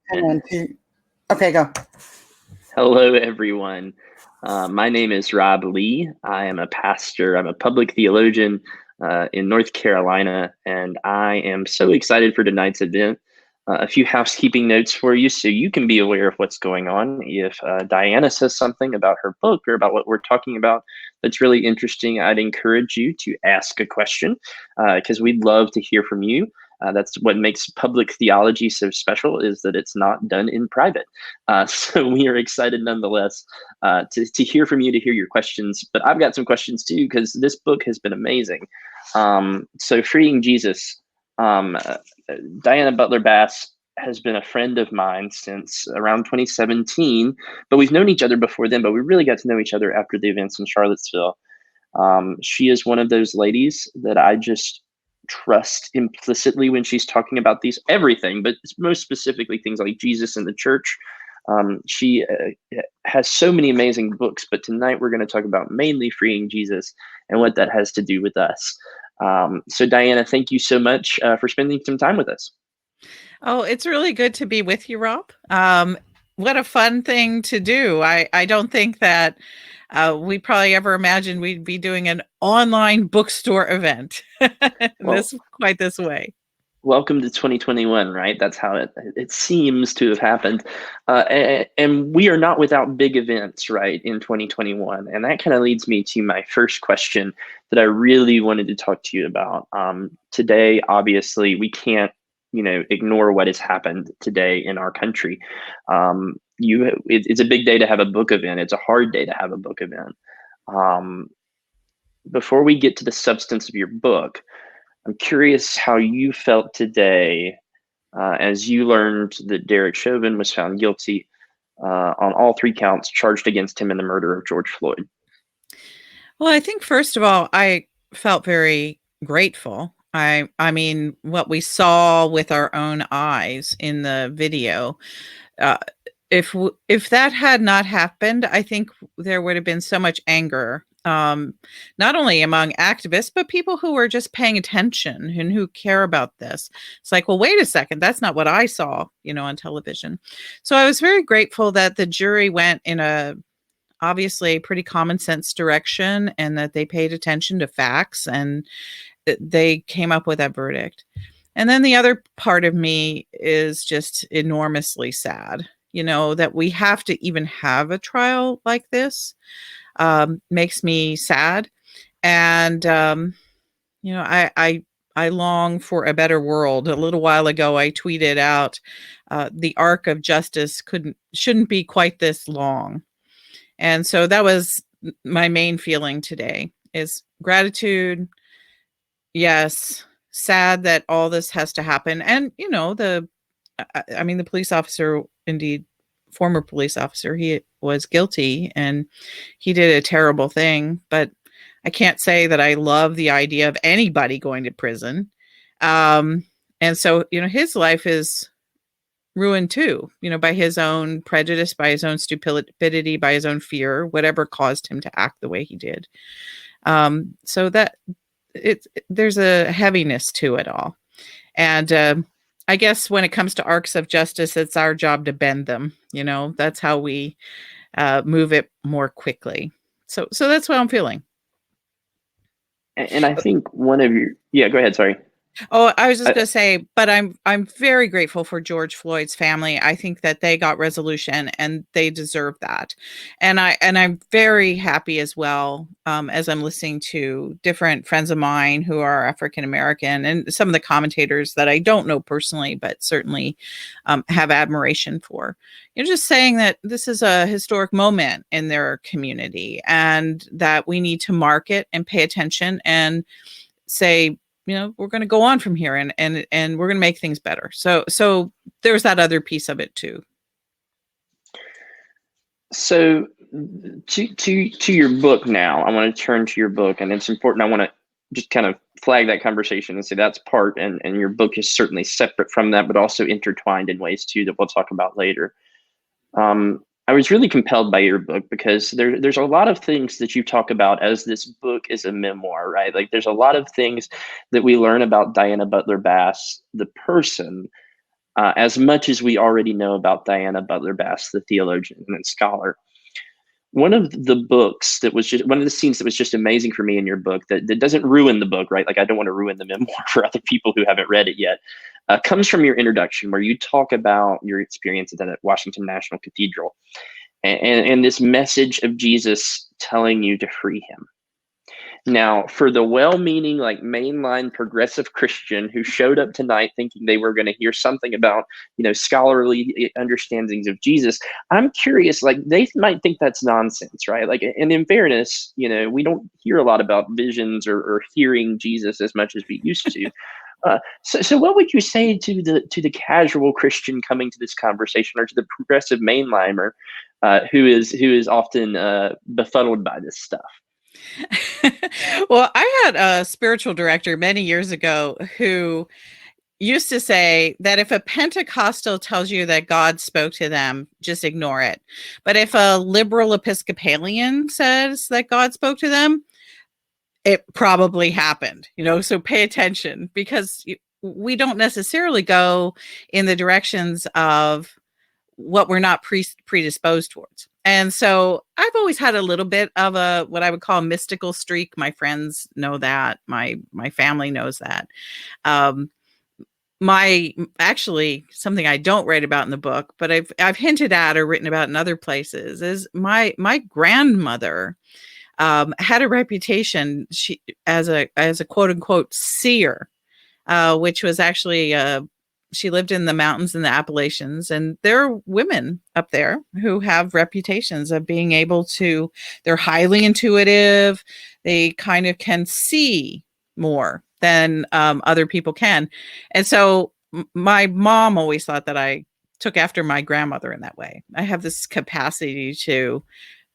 Hang on. Okay, go. Hello, everyone. My name is Rob Lee. I am a pastor. I'm a public theologian in North Carolina, and I am so excited for tonight's event. A few housekeeping notes for you so you can be aware of what's going on. If Diana says something about her book or about what we're talking about that's really interesting, I'd encourage you to ask a question because we'd love to hear from you. That's what makes public theology so special, is that it's not done in private. So we are excited nonetheless to hear from you, to hear your questions. But I've got some questions too, because this book has been amazing. So Freeing Jesus, Diana Butler Bass has been a friend of mine since around 2017, but we've known each other before then, but we really got to know each other after the events in Charlottesville. She is one of those ladies that I just trust implicitly when she's talking about everything, but most specifically things like Jesus and the church. She has so many amazing books, but tonight we're going to talk about mainly Freeing Jesus and what that has to do with us. So Diana, thank you so much for spending some time with us. Oh, it's really good to be with you, Rob. What a fun thing to do. I don't think that we probably ever imagined we'd be doing an online bookstore event quite this way. Welcome to 2021, right? That's how it seems to have happened. And we are not without big events, right, in 2021. And that kind of leads me to my first question that I really wanted to talk to you about. Today, obviously, we can't, ignore what has happened today in our country. It's a big day to have a book event. It's a hard day to have a book event. Before we get to the substance of your book, I'm curious how you felt today as you learned that Derek Chauvin was found guilty on all 3 counts charged against him in the murder of George Floyd. Well, I think first of all, I felt very grateful. I mean, what we saw with our own eyes in the video, if that had not happened, I think there would have been so much anger, not only among activists, but people who are just paying attention and who care about this. It's like, well, wait a second, that's not what I saw, on television. So I was very grateful that the jury went in a obviously pretty common sense direction, and that they paid attention to facts and they came up with that verdict. And then the other part of me is just enormously sad, that we have to even have a trial like this. Makes me sad. And, I long for a better world. A little while ago, I tweeted out, the arc of justice shouldn't be quite this long. And so that was my main feeling today, is gratitude. Yes. Sad that all this has to happen. And, the police officer, indeed, former police officer, he was guilty and he did a terrible thing, but I can't say that I love the idea of anybody going to prison. And so, his life is ruined too, by his own prejudice, by his own stupidity, by his own fear, whatever caused him to act the way he did. So that there's a heaviness to it all. And I guess when it comes to arcs of justice, it's our job to bend them. That's how we move it more quickly. So that's what I'm feeling. And I think one of your, go ahead. Sorry. Oh, I was just going to say, but I'm very grateful for George Floyd's family. I think that they got resolution and they deserve that. And I'm very happy as well, as I'm listening to different friends of mine who are African American and some of the commentators that I don't know personally, but certainly have admiration for. Just saying that this is a historic moment in their community and that we need to mark it and pay attention and say, we're going to go on from here and we're going to make things better. So there's that other piece of it too. So to your book now, I want to turn to your book, and it's important. I want to just kind of flag that conversation and say that's part, and your book is certainly separate from that, but also intertwined in ways too that we'll talk about later. I was really compelled by your book because there's a lot of things that you talk about as this book is a memoir, right? Like there's a lot of things that we learn about Diana Butler Bass, the person, as much as we already know about Diana Butler Bass, the theologian and scholar. One of the books that was just one of the scenes that was just amazing for me in your book that doesn't ruin the book, right? Like I don't want to ruin the memoir for other people who haven't read it yet, comes from your introduction where you talk about your experience at Washington National Cathedral and this message of Jesus telling you to free him. Now, for the well-meaning, like mainline progressive Christian who showed up tonight thinking they were going to hear something about, scholarly understandings of Jesus, I'm curious, like they might think that's nonsense, right? Like, and in fairness, we don't hear a lot about visions or hearing Jesus as much as we used to. So what would you say to the casual Christian coming to this conversation, or to the progressive mainlimer who is often befuddled by this stuff? Well, I had a spiritual director many years ago who used to say that if a Pentecostal tells you that God spoke to them, just ignore it. But if a liberal Episcopalian says that God spoke to them, it probably happened, so pay attention, because we don't necessarily go in the directions of what we're not predisposed towards. And so I've always had a little bit of what I would call a mystical streak. My friends know that. My family knows that. Actually, something I don't write about in the book, but I've hinted at or written about in other places, is my grandmother had a reputation as a quote unquote seer, which was actually she lived in the mountains in the Appalachians, and there are women up there who have reputations of being able to, they're highly intuitive. They kind of can see more than other people can. And so my mom always thought that I took after my grandmother in that way. I have this capacity to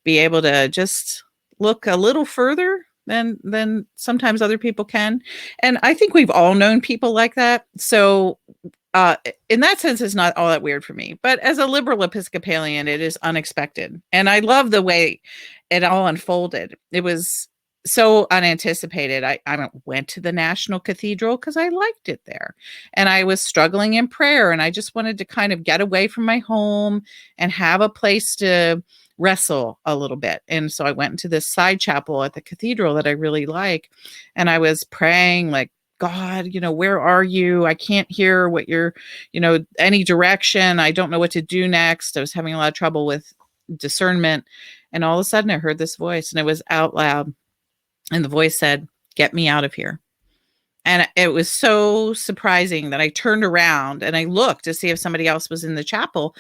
be able to just look a little further than sometimes other people can. And I think we've all known people like that. So in that sense, it's not all that weird for me. But as a liberal Episcopalian, it is unexpected. And I love the way it all unfolded. It was so unanticipated. I went to the National Cathedral because I liked it there. And I was struggling in prayer. And I just wanted to kind of get away from my home and have a place to wrestle a little bit. And so I went into this side chapel at the cathedral that I really like. And I was praying like, God, where are you? I can't hear what you're, any direction. I don't know what to do next. I was having a lot of trouble with discernment. And all of a sudden I heard this voice, and it was out loud. And the voice said, "Get me out of here." And it was so surprising that I turned around and I looked to see if somebody else was in the chapel,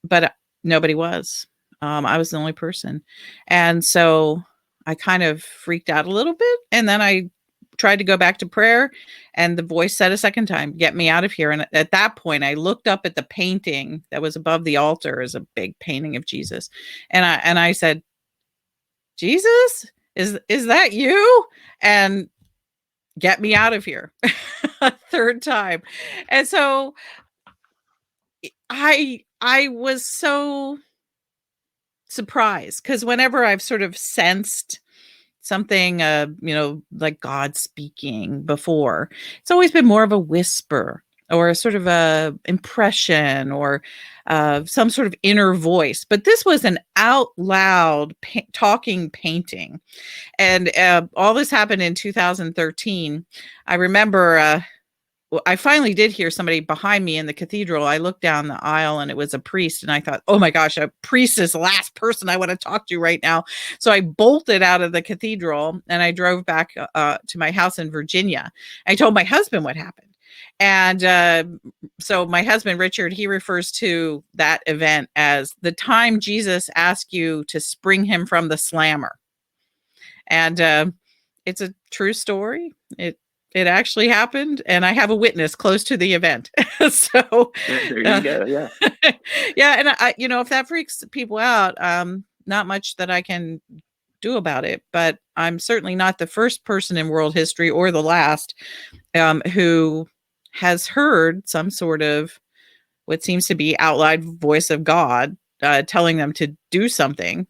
but nobody was. I was the only person. And so I kind of freaked out a little bit. And then I tried to go back to prayer, and the voice said a second time, "Get me out of here." And at that point, I looked up at the painting that was above the altar, as a big painting of Jesus. And I said, "Jesus, is that you?" And "Get me out of here." A third time. And so I was so surprised, because whenever I've sort of sensed something, like God speaking before, it's always been more of a whisper or a sort of a impression or some sort of inner voice. But this was an out loud talking painting. And all this happened in 2013. I remember I finally did hear somebody behind me in the cathedral. I looked down the aisle and it was a priest. And I thought, oh my gosh, a priest is the last person I want to talk to right now. So I bolted out of the cathedral and I drove back to my house in Virginia. I told my husband what happened. And so my husband, Richard, he refers to that event as the time Jesus asked you to spring him from the slammer. And it's a true story. It actually happened, and I have a witness close to the event. So there you go. Yeah. Yeah. And I, if that freaks people out, not much that I can do about it, but I'm certainly not the first person in world history, or the last, who has heard some sort of what seems to be out loud voice of God telling them to do something.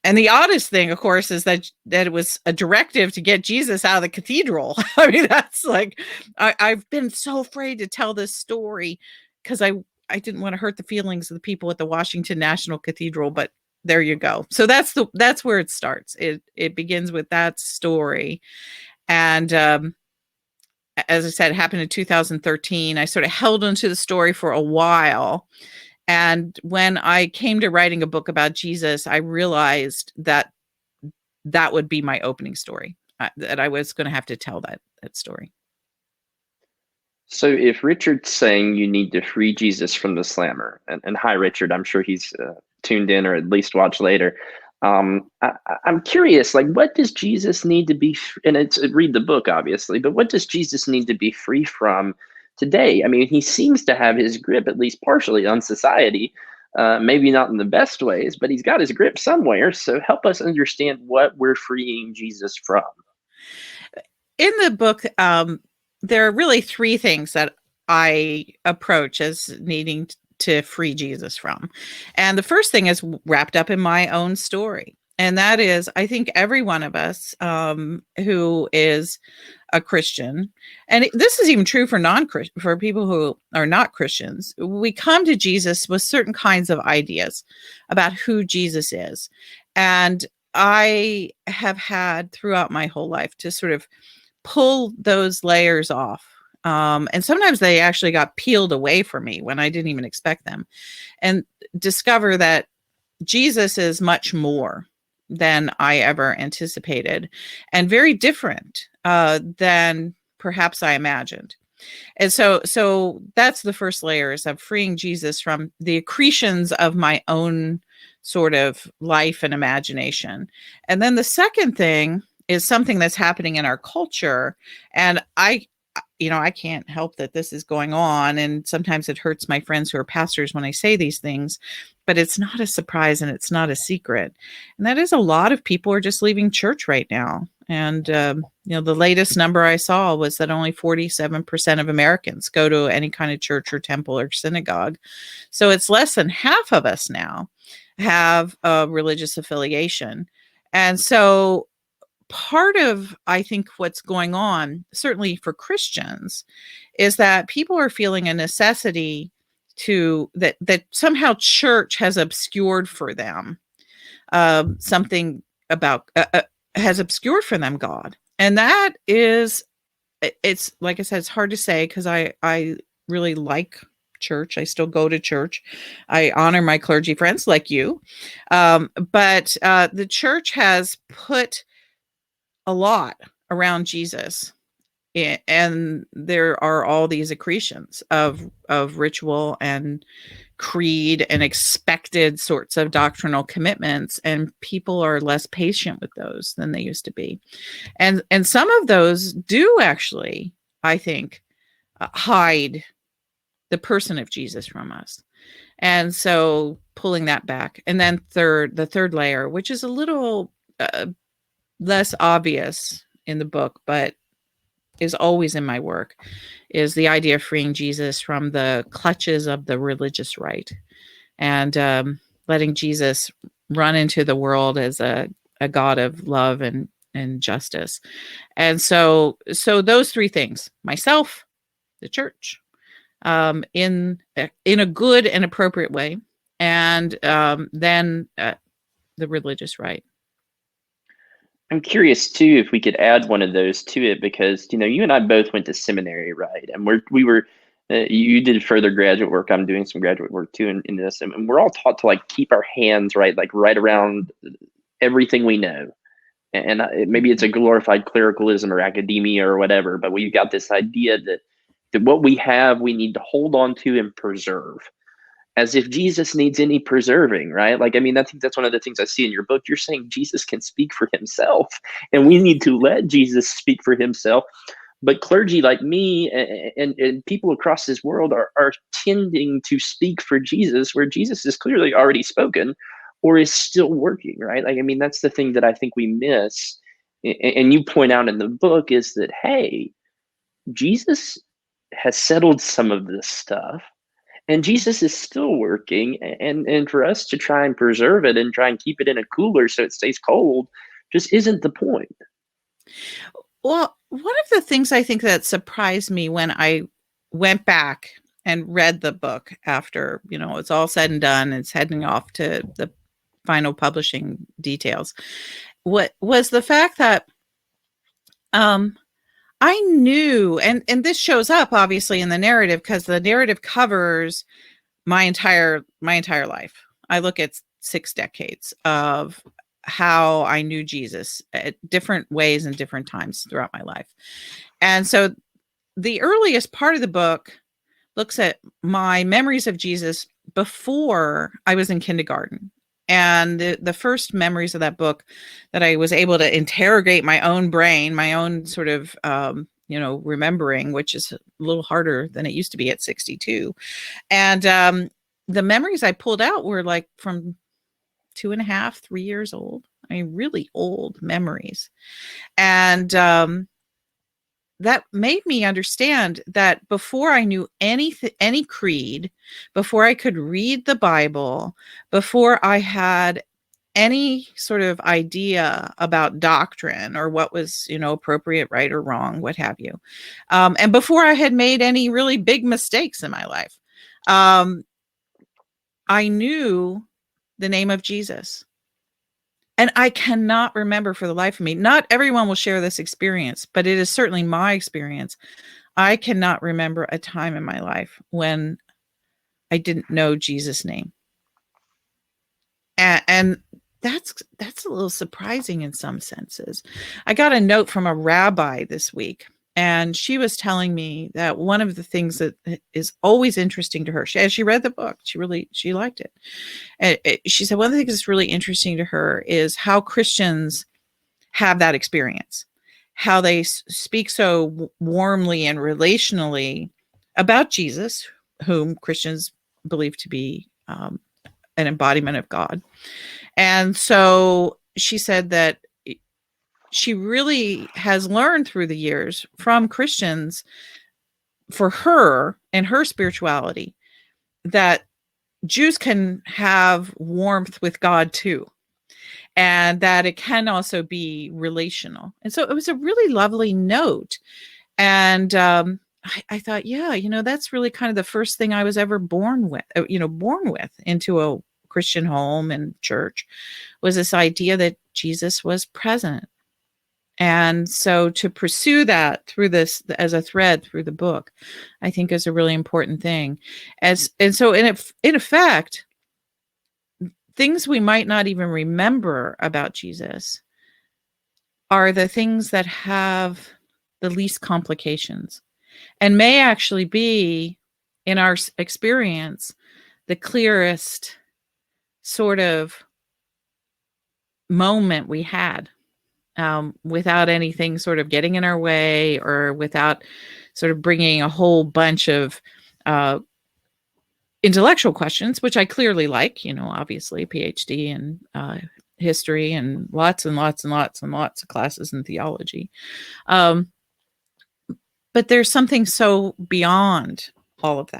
And the oddest thing, of course, is that it was a directive to get Jesus out of the cathedral. I mean, that's like, I've been so afraid to tell this story because I didn't want to hurt the feelings of the people at the Washington National Cathedral, but there you go. So that's where it starts. It begins with that story. And as I said, it happened in 2013. I sort of held onto the story for a while. And when I came to writing a book about Jesus, I realized that would be my opening story, that I was going to have to tell that story. So if Richard's saying you need to free Jesus from the slammer, and hi, Richard, I'm sure he's tuned in or at least watch later. I'm curious, like, what does Jesus need to be, and it's read the book, obviously, but what does Jesus need to be free from today? I mean, he seems to have his grip, at least partially, on society, maybe not in the best ways, but he's got his grip somewhere. So help us understand what we're freeing Jesus from. In the book, there are really three things that I approach as needing to free Jesus from. And the first thing is wrapped up in my own story. And that is, I think every one of us who is a Christian, and this is even true for for people who are not Christians, we come to Jesus with certain kinds of ideas about who Jesus is. And I have had throughout my whole life to sort of pull those layers off. And sometimes they actually got peeled away from me when I didn't even expect them, and discover that Jesus is much more than I ever anticipated, and very different than perhaps I imagined. And so that's the first layer, is of freeing Jesus from the accretions of my own sort of life and imagination. And then the second thing is something that's happening in our culture. And I can't help that this is going on. And sometimes it hurts my friends who are pastors when I say these things, but it's not a surprise and it's not a secret. And that is, a lot of people are just leaving church right now. And, the latest number I saw was that only 47% of Americans go to any kind of church or temple or synagogue. So it's less than half of us now have a religious affiliation. And so part of, I think, what's going on, certainly for Christians, is that people are feeling a necessity to that somehow church has obscured for them something about has obscured for them God. And that is, it's like I said, it's hard to say because I really like church. I still go to church. I honor my clergy friends like you. But the church has put a lot around Jesus, and there are all these accretions of ritual and creed and expected sorts of doctrinal commitments, and people are less patient with those than they used to be, and some of those do actually, I think, hide the person of Jesus from us. And so pulling that back. And then the third layer, which is a little less obvious in the book, but is always in my work, is the idea of freeing Jesus from the clutches of the religious right, and letting Jesus run into the world as a God of love and justice. And so those three things: myself, the church, in a good and appropriate way, and then the religious right. I'm curious too if we could add one of those to it, because you and I both went to seminary, right? And we were you did further graduate work. I'm doing some graduate work too in this, and we're all taught to like keep our hands right around everything we know. And maybe it's a glorified clericalism or academia or whatever, but we've got this idea that what we have, we need to hold on to and preserve, as if Jesus needs any preserving, right? Like, I mean, I think that's one of the things I see in your book. You're saying Jesus can speak for himself, and we need to let Jesus speak for himself. But clergy like me and people across this world are tending to speak for Jesus, where Jesus is clearly already spoken or is still working, right? Like, I mean, that's the thing that I think we miss. And you point out in the book is that, hey, Jesus has settled some of this stuff. And Jesus is still working, and for us to try and preserve it and try and keep it in a cooler so it stays cold just isn't the point. Well, one of the things I think that surprised me when I went back and read the book after, it's all said and done, it's heading off to the final publishing details, what was the fact that I knew, and this shows up obviously in the narrative, because the narrative covers my entire life. I look at 6 decades of how I knew Jesus at different ways and different times throughout my life. And so the earliest part of the book looks at my memories of Jesus before I was in kindergarten. And the first memories of that book that I was able to interrogate my own brain, my own sort of, remembering, which is a little harder than it used to be at 62. And the memories I pulled out were like from 2.5, 3 years old. I mean, really old memories. And that made me understand that before I knew any creed, before I could read the Bible, before I had any sort of idea about doctrine or what was, appropriate, right or wrong, what have you, and before I had made any really big mistakes in my life, I knew the name of Jesus. And I cannot remember for the life of me. Not everyone will share this experience, but it is certainly my experience. I cannot remember a time in my life when I didn't know Jesus' name. And that's a little surprising in some senses. I got a note from a rabbi this week, and she was telling me that one of the things that is always interesting to her, as she read the book, she liked it. And she said one of the things that's really interesting to her is how Christians have that experience, how they speak so warmly and relationally about Jesus, whom Christians believe to be an embodiment of God. And so she said that she really has learned through the years from Christians, for her and her spirituality, that Jews can have warmth with God too, and that it can also be relational. And so it was a really lovely note. And I thought, yeah, that's really kind of the first thing I was ever born with into a Christian home and church, was this idea that Jesus was present. And so to pursue that through this as a thread through the book, I think is a really important thing. And so in effect, things we might not even remember about Jesus are the things that have the least complications, and may actually be, in our experience, the clearest sort of moment we had. Without anything sort of getting in our way, or without sort of bringing a whole bunch of intellectual questions, which I clearly like, obviously PhD in history and lots and lots and lots and lots of classes in theology. But there's something so beyond all of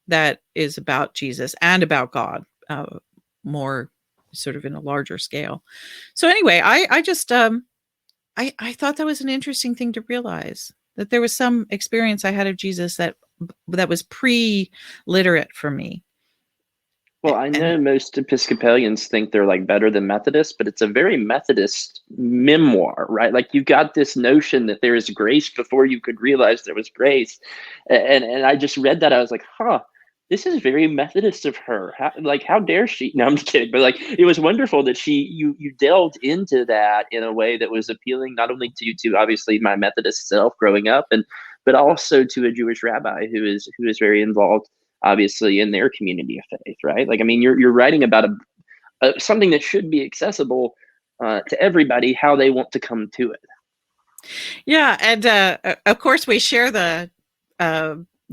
that is about Jesus and about God, more sort of in a larger scale. So anyway, I just I thought that was an interesting thing to realize, that there was some experience I had of Jesus that was pre-literate for me. Well, I know most Episcopalians think they're like better than Methodists, but it's a very Methodist memoir, right? Like, you got this notion that there is grace before you could realize there was grace. And I just read that. I was like, this is very Methodist of her. How dare she? No, I'm just kidding. But it was wonderful that you delved into that in a way that was appealing, not only to obviously my Methodist self growing up, but also to a Jewish rabbi who is very involved, obviously, in their community of faith, right? You're writing about something that should be accessible to everybody, how they want to come to it. Yeah, and of course we share the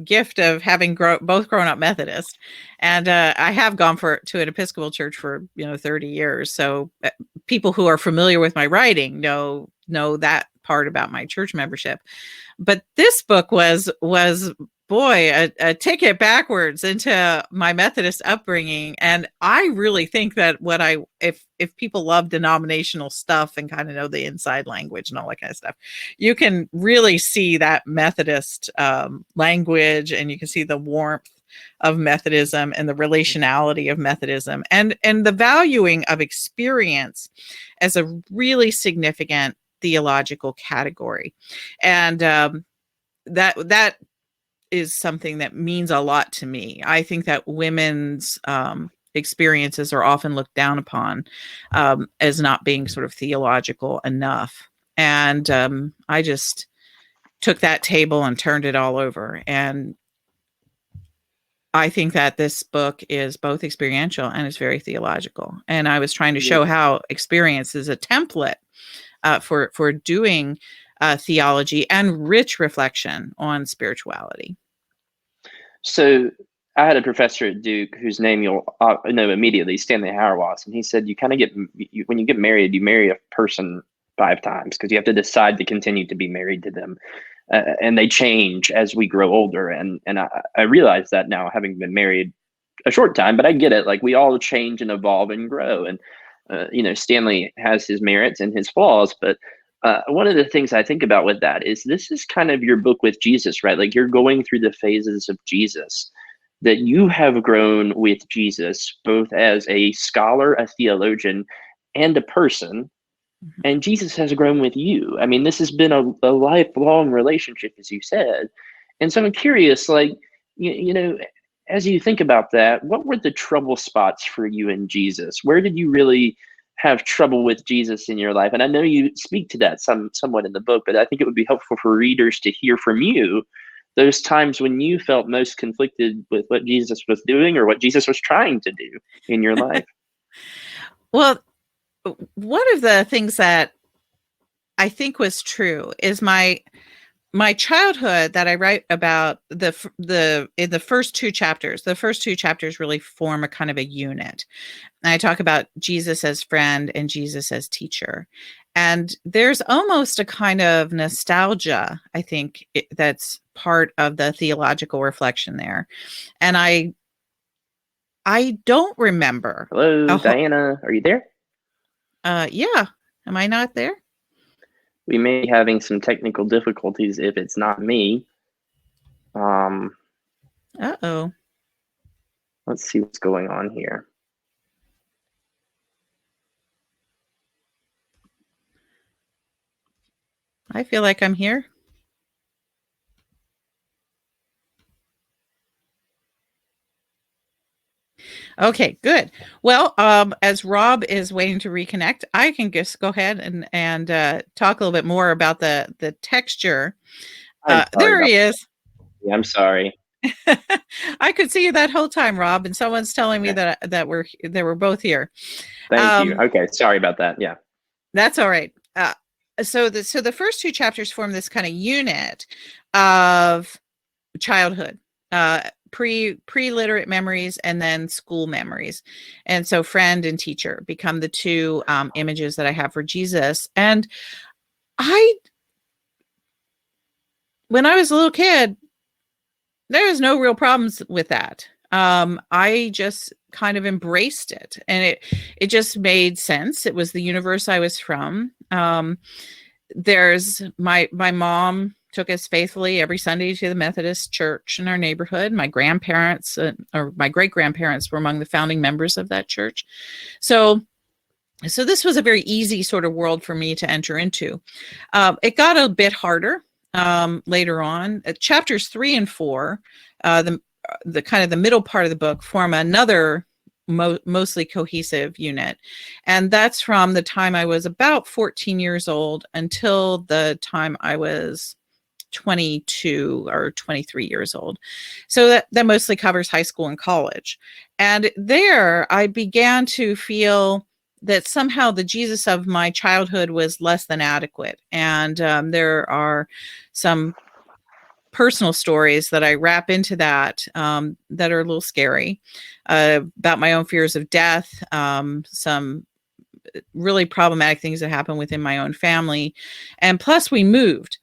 gift of having both grown up Methodist, and I have gone to an Episcopal church for 30 years. So people who are familiar with my writing know that part about my church membership. But this book was boy, a ticket backwards into my Methodist upbringing. And I really think that if people love denominational stuff and kind of know the inside language and all that kind of stuff, you can really see that Methodist language, and you can see the warmth of Methodism and the relationality of Methodism, and the valuing of experience as a really significant theological category. And that is something that means a lot to me. I think that women's experiences are often looked down upon as not being sort of theological enough. And I just took that table and turned it all over. And I think that this book is both experiential and it's very theological. And I was trying to show how experience is a template for doing theology and rich reflection on spirituality. So I had a professor at Duke whose name you'll know immediately, Stanley Hauerwas, and he said you kind of when you get married, you marry a person 5 times because you have to decide to continue to be married to them. And they change as we grow older. And I realize that now, having been married a short time, but I get it. Like, we all change and evolve and grow. And, Stanley has his merits and his flaws. But one of the things I think about with that is this is kind of your book with Jesus, right? Like, you're going through the phases of Jesus, that you have grown with Jesus, both as a scholar, a theologian, and a person. And Jesus has grown with you. I mean, this has been a lifelong relationship, as you said. And so I'm curious, like, as you think about that, what were the trouble spots for you and Jesus? Where did you really have trouble with Jesus in your life? And I know you speak to that somewhat in the book, but I think it would be helpful for readers to hear from you those times when you felt most conflicted with what Jesus was doing or what Jesus was trying to do in your life. Well, one of the things that I think was true is my childhood that I write about in the first 2 chapters. The first 2 chapters really form a kind of a unit. And I talk about Jesus as friend and Jesus as teacher. And there's almost a kind of nostalgia, I think, that's part of the theological reflection there. And I don't remember. Hello, Diana, are you there? Yeah. Am I not there? We may be having some technical difficulties if it's not me. Uh-oh. Let's see what's going on here. I feel like I'm here. Okay, good. Well, as Rob is waiting to reconnect, I can just go ahead and talk a little bit more about the texture. There he is. Yeah, I'm sorry. I could see you that whole time, Rob, and someone's telling me that we're both here. Thank you. Okay, sorry about that. Yeah, that's all right. So the first 2 chapters form this kind of unit of childhood. Pre-literate memories and then school memories. And so friend and teacher become the 2 images that I have for Jesus. And when I was a little kid, there was no real problems with that. I just kind of embraced it, and it just made sense. It was the universe I was from. There's my mom took us faithfully every Sunday to the Methodist church in our neighborhood. My grandparents or my great-grandparents were among the founding members of that church. So this was a very easy sort of world for me to enter into. It got a bit harder later on. Chapters 3 and 4, the kind of the middle part of the book, form another mostly cohesive unit. And that's from the time I was about 14 years old until the time I was 22 or 23 years old. So that mostly covers high school and college. And there I began to feel that somehow the Jesus of my childhood was less than adequate. And there are some personal stories that I wrap into that that are a little scary about my own fears of death, some really problematic things that happened within my own family. And plus we moved.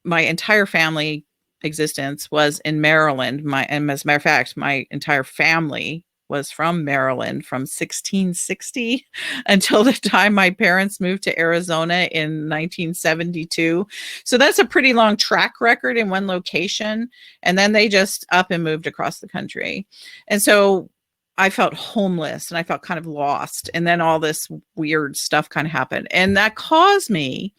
My entire family existence was in Maryland. And as a matter of fact, my entire family was from Maryland from 1660 until the time my parents moved to Arizona in 1972. So that's a pretty long track record in one location. And then they just up and moved across the country. And so I felt homeless and I felt kind of lost. And then all this weird stuff kind of happened. And that caused me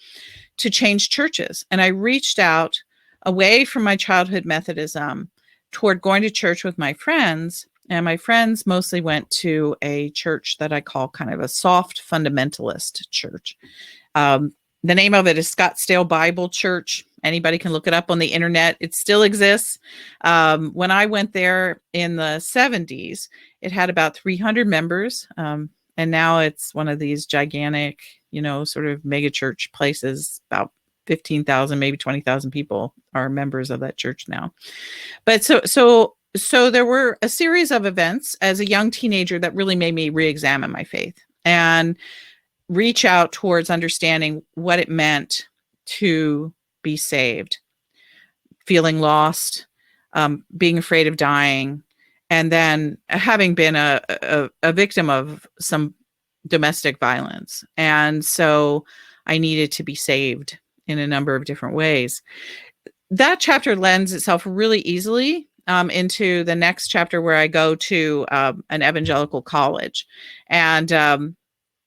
to change churches. And I reached out away from my childhood Methodism toward going to church with my friends. And my friends mostly went to a church that I call kind of a soft fundamentalist church. The name of it is Scottsdale Bible Church. Anybody can look it up on the internet. It still exists. When I went there in the 70s, it had about 300 members. And now it's one of these gigantic, sort of mega church places. About 15,000, maybe 20,000 people are members of that church now. But so there were a series of events as a young teenager that really made me re-examine my faith and reach out towards understanding what it meant to be saved, feeling lost, being afraid of dying, and then having been a victim of some domestic violence. And so I needed to be saved in a number of different ways. That chapter lends itself really easily into the next chapter where I go to an evangelical college. And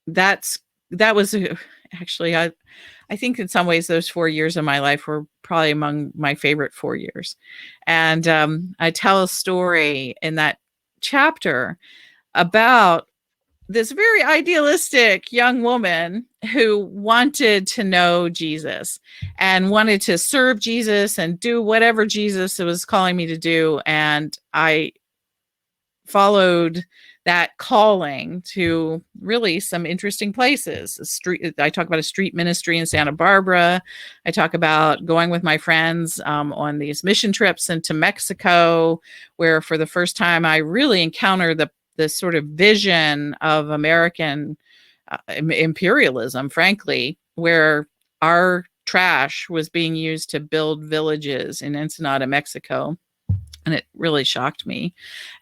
that was actually, I think in some ways those 4 years of my life were probably among my favorite 4 years. And I tell a story in that chapter about this very idealistic young woman who wanted to know Jesus and wanted to serve Jesus and do whatever Jesus was calling me to do. And I followed that calling to really some interesting places. I talk about a street ministry in Santa Barbara. I talk about going with my friends on these mission trips into Mexico, where for the first time I really encountered this sort of vision of American imperialism, frankly, where our trash was being used to build villages in Ensenada, Mexico. And it really shocked me.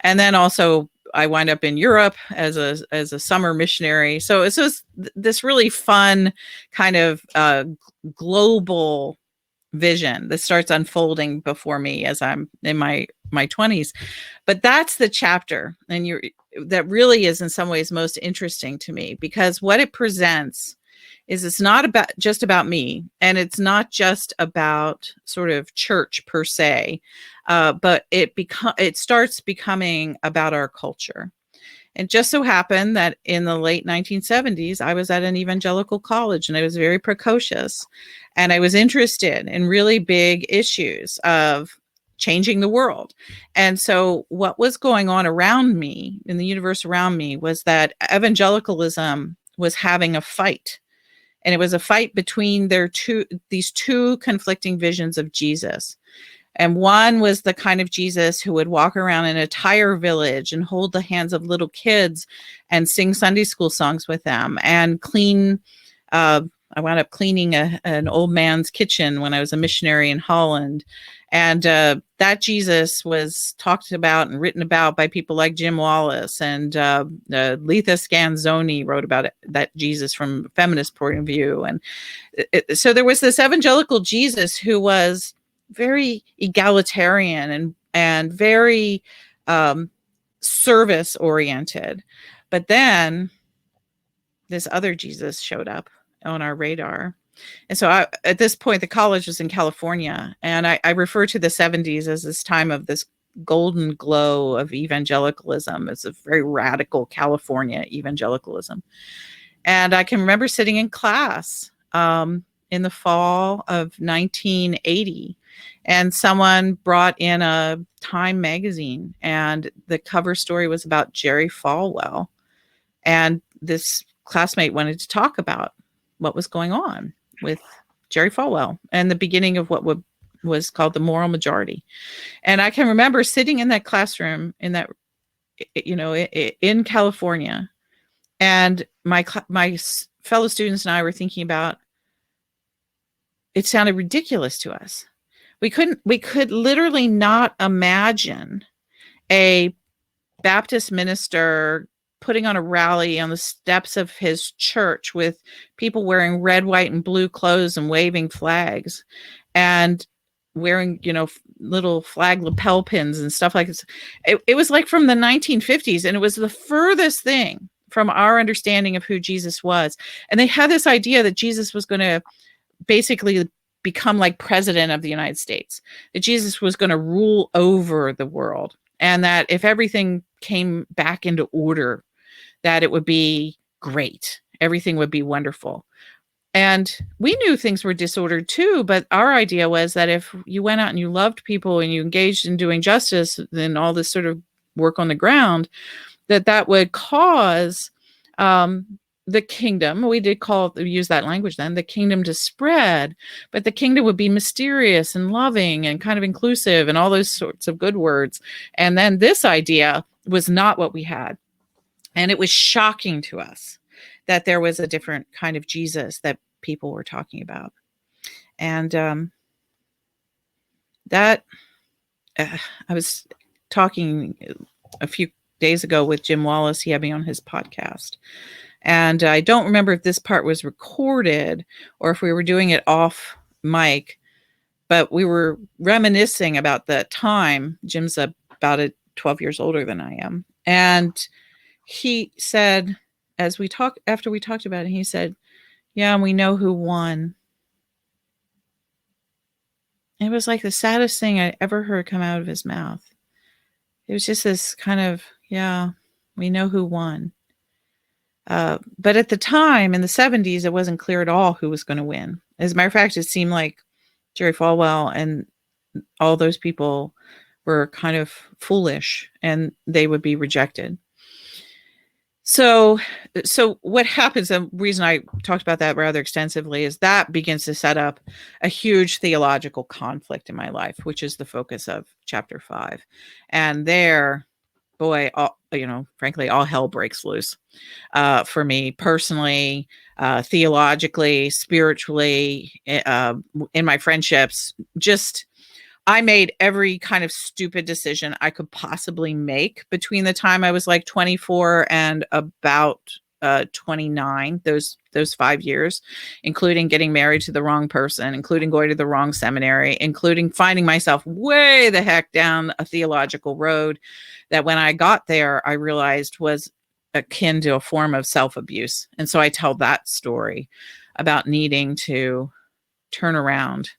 And then also I wind up in Europe as a summer missionary. So it's just this really fun kind of global vision that starts unfolding before me as I'm in my 20s. But that's the chapter, and that really is in some ways most interesting to me, because what it presents is it's not just about me, and it's not just about sort of church per se, but it starts becoming about our culture. And just so happened that in the late 1970s, I was at an evangelical college, and I was very precocious, and I was interested in really big issues of changing the world. And so what was going on around me, in the universe around me, was that evangelicalism was having a fight. And it was a fight between these two conflicting visions of Jesus. And one was the kind of Jesus who would walk around an entire village and hold the hands of little kids and sing Sunday school songs with them and clean. I wound up cleaning an old man's kitchen when I was a missionary in Holland. And that Jesus was talked about and written about by people like Jim Wallace, and Letha Scanzoni wrote about that Jesus from a feminist point of view. And so there was this evangelical Jesus who was very egalitarian and very service oriented. But then this other Jesus showed up on our radar. And so at this point, the college was in California, and I refer to the 70s as this time of this golden glow of evangelicalism. It's a very radical California evangelicalism. And I can remember sitting in class in the fall of 1980, and someone brought in a Time magazine, and the cover story was about Jerry Falwell. And this classmate wanted to talk about what was going on with Jerry Falwell and the beginning of what was called the moral majority. And I can remember sitting in that classroom in California, and my fellow students and I were thinking about, it sounded ridiculous to us, We could literally not imagine a Baptist minister putting on a rally on the steps of his church with people wearing red, white, and blue clothes and waving flags and wearing, little flag lapel pins and stuff like this. It was like from the 1950s, and it was the furthest thing from our understanding of who Jesus was. And they had this idea that Jesus was going to basically become like president of the United States, that Jesus was going to rule over the world, and that if everything came back into order, that it would be great. Everything would be wonderful. And we knew things were disordered too, but our idea was that if you went out and you loved people and you engaged in doing justice and all this sort of work on the ground, that would cause the kingdom, we use that language then, the kingdom to spread, but the kingdom would be mysterious and loving and kind of inclusive and all those sorts of good words. And then this idea was not what we had. And it was shocking to us that there was a different kind of Jesus that people were talking about. And I was talking a few days ago with Jim Wallace. He had me on his podcast. And I don't remember if this part was recorded or if we were doing it off mic, but we were reminiscing about that time. Jim's about 12 years older than I am. And he said, after we talked about it, he said, yeah, we know who won. It was like the saddest thing I ever heard come out of his mouth. It was just this kind of, yeah, we know who won. But at the time in the 70s, it wasn't clear at all who was going to win. As a matter of fact, it seemed like Jerry Falwell and all those people were kind of foolish and they would be rejected. So what happens, the reason I talked about that rather extensively, is that begins to set up a huge theological conflict in my life, which is the focus of chapter 5. And there, boy, frankly, all hell breaks loose for me personally, theologically, spiritually, in my friendships. I made every kind of stupid decision I could possibly make between the time I was like 24 and about 29, those 5 years, including getting married to the wrong person, including going to the wrong seminary, including finding myself way the heck down a theological road that when I got there, I realized was akin to a form of self-abuse. And so I tell that story about needing to turn around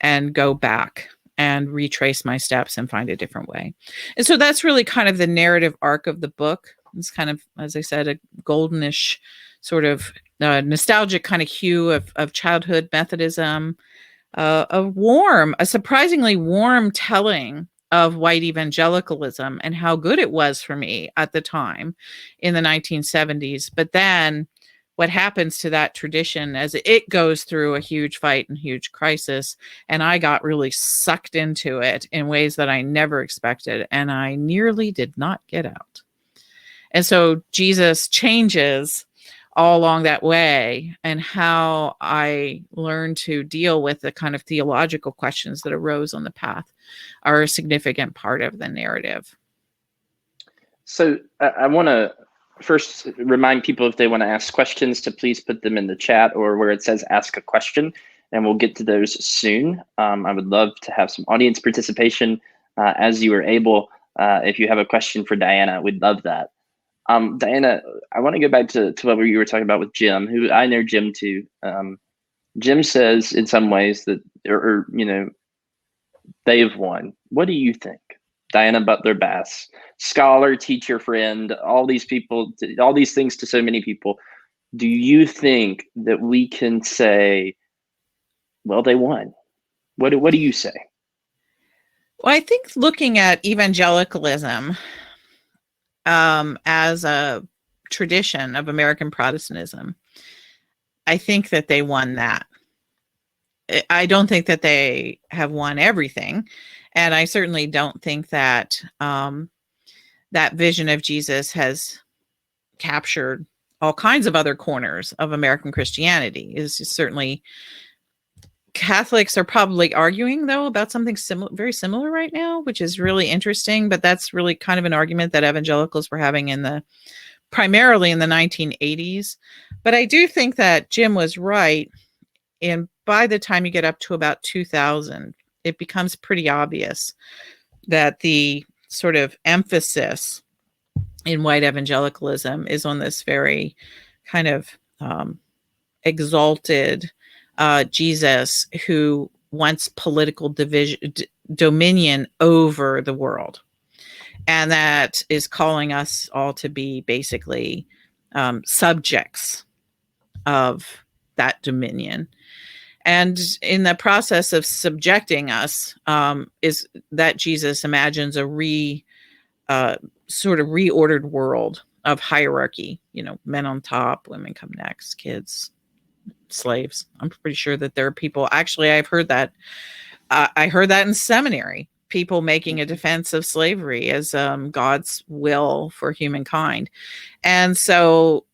and go back and retrace my steps and find a different way. And so that's really kind of the narrative arc of the book. It's kind of, as I said, a goldenish sort of nostalgic kind of hue of childhood Methodism, a surprisingly warm telling of white evangelicalism and how good it was for me at the time in the 1970s. But then what happens to that tradition as it goes through a huge fight and huge crisis, and I got really sucked into it in ways that I never expected, and I nearly did not get out. And so Jesus changes all along that way, and how I learned to deal with the kind of theological questions that arose on the path are a significant part of the narrative. So I want to first remind people, if they want to ask questions, to please put them in the chat or where it says ask a question, and we'll get to those soon. I would love to have some audience participation as you are able. If you have a question for Diana, we'd love that. Diana, I want to go back to what you were talking about with Jim, who I know Jim too. Jim says in some ways that, or they've won. What do you think? Diana Butler Bass, scholar, teacher, friend, all these people, all these things to so many people. Do you think that we can say, well, they won? What do you say? Well, I think looking at evangelicalism as a tradition of American Protestantism, I think that they won that. I don't think that they have won everything. And I certainly don't think that that vision of Jesus has captured all kinds of other corners of American Christianity. Is certainly Catholics are probably arguing, though, about something similar, very similar right now, which is really interesting. But that's really kind of an argument that evangelicals were having primarily in the 1980s. But I do think that Jim was right. And by the time you get up to about 2000, it becomes pretty obvious that the sort of emphasis in white evangelicalism is on this very kind of exalted Jesus who wants political dominion over the world. And that is calling us all to be basically subjects of that dominion. And in the process of subjecting us, is that Jesus imagines a sort of reordered world of hierarchy, men on top, women come next, kids, slaves. I'm pretty sure that there are people, actually, I've heard that. I heard that in seminary, people making a defense of slavery as God's will for humankind. And so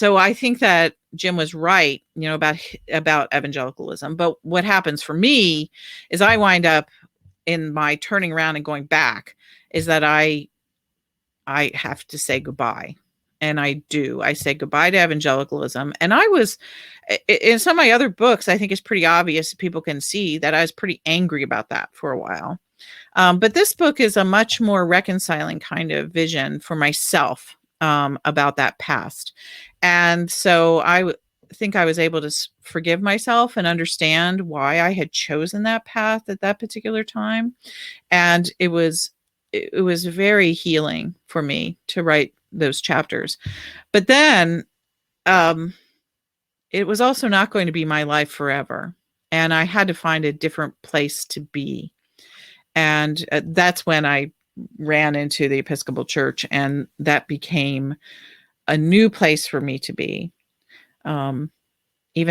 I think that Jim was right, about evangelicalism. But what happens for me is I wind up in my turning around and going back is that I have to say goodbye. And I do. I say goodbye to evangelicalism. And I was, in some of my other books, I think it's pretty obvious people can see that I was pretty angry about that for a while. But this book is a much more reconciling kind of vision for myself about that past. And so I think I was able to forgive myself and understand why I had chosen that path at that particular time. And it was very healing for me to write those chapters. But then it was also not going to be my life forever. And I had to find a different place to be. And that's when I ran into the Episcopal Church, and that became a new place for me to be. Even